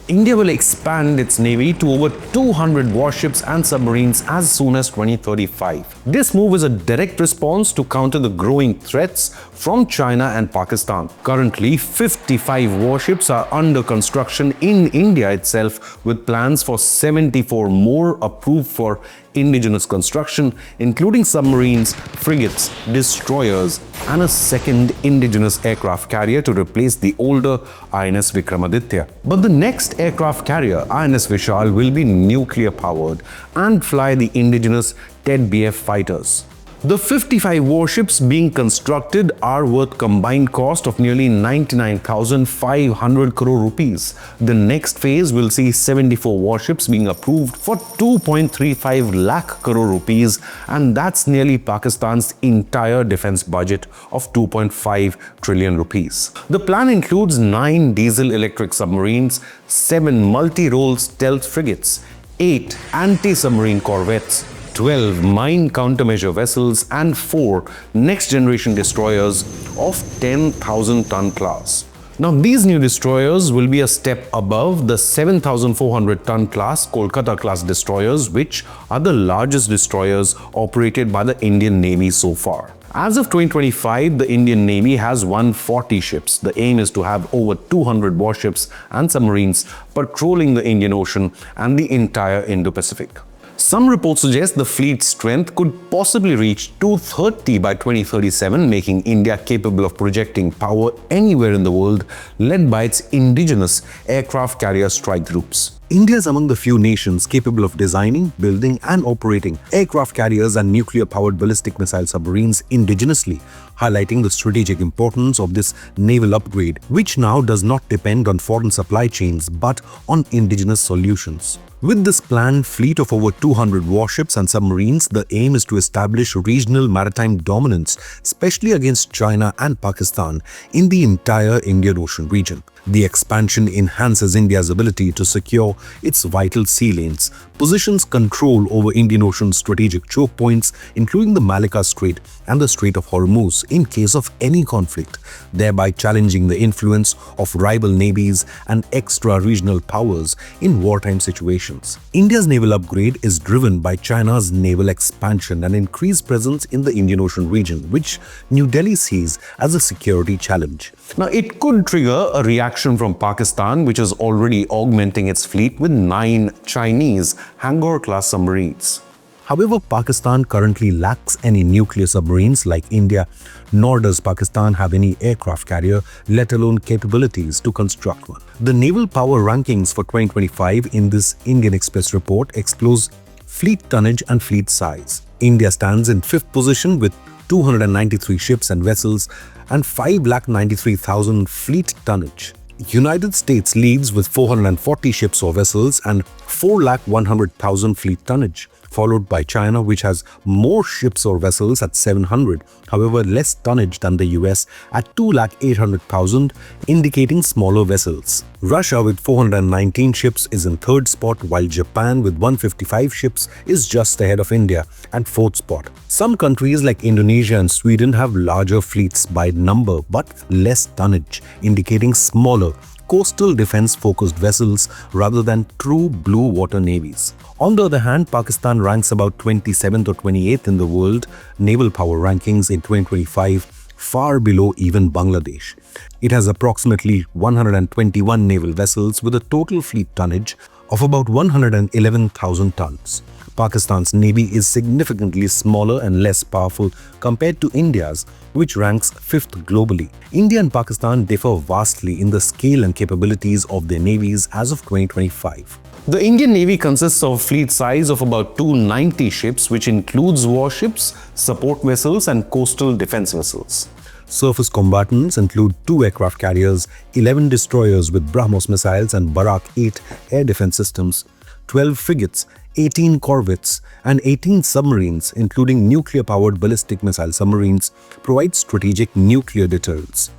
India will expand its navy to over 200 warships and submarines as soon as 2035. This move is a direct response to counter the growing threats from China and Pakistan. Currently, 55 warships are under construction in India itself, with plans for 74 more approved for indigenous construction, including submarines, frigates, destroyers, and a second indigenous aircraft carrier to replace the older INS Vikramaditya. But the next aircraft carrier, INS Vishal, will be nuclear-powered and fly the indigenous TED-BF fighters. The 55 warships being constructed are worth combined cost of nearly 99,500 crore rupees. The next phase will see 74 warships being approved for 2.35 lakh crore rupees, and that's nearly Pakistan's entire defense budget of 2.5 trillion rupees. The plan includes 9 diesel-electric submarines, 7 multi-role stealth frigates, 8 anti-submarine corvettes, 12 mine countermeasure vessels, and 4 next-generation destroyers of 10,000-ton class. Now, these new destroyers will be a step above the 7,400-ton class Kolkata-class destroyers, which are the largest destroyers operated by the Indian Navy so far. As of 2025, the Indian Navy has 140 ships. The aim is to have over 200 warships and submarines patrolling the Indian Ocean and the entire Indo-Pacific. Some reports suggest the fleet's strength could possibly reach 230 by 2037, making India capable of projecting power anywhere in the world, led by its indigenous aircraft carrier strike groups. India is among the few nations capable of designing, building, and operating aircraft carriers and nuclear-powered ballistic missile submarines indigenously, highlighting the strategic importance of this naval upgrade, which now does not depend on foreign supply chains but on indigenous solutions. With this planned fleet of over 200 warships and submarines, the aim is to establish regional maritime dominance, especially against China and Pakistan, in the entire Indian Ocean region. The expansion enhances India's ability to secure its vital sea lanes, positions control over Indian Ocean strategic choke points, including the Malacca Strait and the Strait of Hormuz, in case of any conflict, thereby challenging the influence of rival navies and extra-regional powers in wartime situations. India's naval upgrade is driven by China's naval expansion and increased presence in the Indian Ocean region, which New Delhi sees as a security challenge. Now, it could trigger a reaction from Pakistan, which is already augmenting its fleet with 9 Chinese Hangar-class submarines. However, Pakistan currently lacks any nuclear submarines like India, nor does Pakistan have any aircraft carrier, let alone capabilities to construct one. The naval power rankings for 2025 in this Indian Express report explores fleet tonnage and fleet size. India stands in 5th position with 293 ships and vessels and 593,000 fleet tonnage. United States leads with 440 ships or vessels and 4,100,000 fleet tonnage, followed by China, which has more ships or vessels at 700, however less tonnage than the US at 2,800,000, indicating smaller vessels. Russia with 419 ships is in 3rd spot, while Japan with 155 ships is just ahead of India at 4th spot. Some countries like Indonesia and Sweden have larger fleets by number but less tonnage, indicating smaller coastal defense-focused vessels rather than true blue water navies. On the other hand, Pakistan ranks about 27th or 28th in the world naval power rankings in 2025, far below even Bangladesh. It has approximately 121 naval vessels with a total fleet tonnage of about 111,000 tons. Pakistan's navy is significantly smaller and less powerful compared to India's, which ranks 5th globally. India and Pakistan differ vastly in the scale and capabilities of their navies as of 2025. The Indian Navy consists of a fleet size of about 290 ships, which includes warships, support vessels, and coastal defense vessels. Surface combatants include 2 aircraft carriers, 11 destroyers with BrahMos missiles and Barak 8 air defense systems, 12 frigates, 18 corvettes, and 18 submarines, including nuclear-powered ballistic missile submarines, provide strategic nuclear deterrence.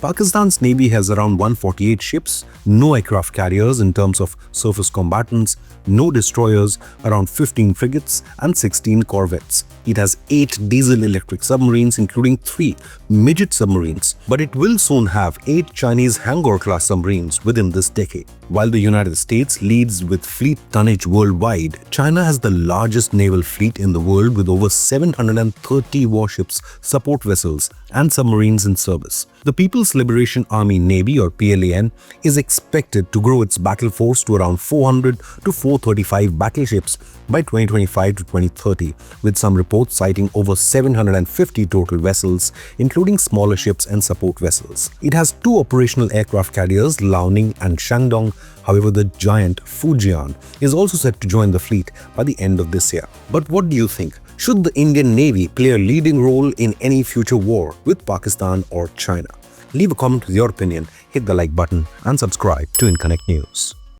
Pakistan's Navy has around 148 ships, no aircraft carriers in terms of surface combatants, no destroyers, around 15 frigates and 16 corvettes. It has 8 diesel-electric submarines including 3 midget submarines, but it will soon have 8 Chinese Hangor-class submarines within this decade. While the United States leads with fleet tonnage worldwide, China has the largest naval fleet in the world with over 730 warships, support vessels and submarines in service. The People's Liberation Army Navy or PLAN is expected to grow its battle force to around 400 to 435 battleships by 2025 to 2030, with some reports citing over 750 total vessels, including smaller ships and support vessels. It has 2 operational aircraft carriers, Liaoning and Shandong. However, the giant Fujian is also set to join the fleet by the end of this year. But what do you think? Should the Indian Navy play a leading role in any future war with Pakistan or China? Leave a comment with your opinion, hit the like button and subscribe to Inconnect News.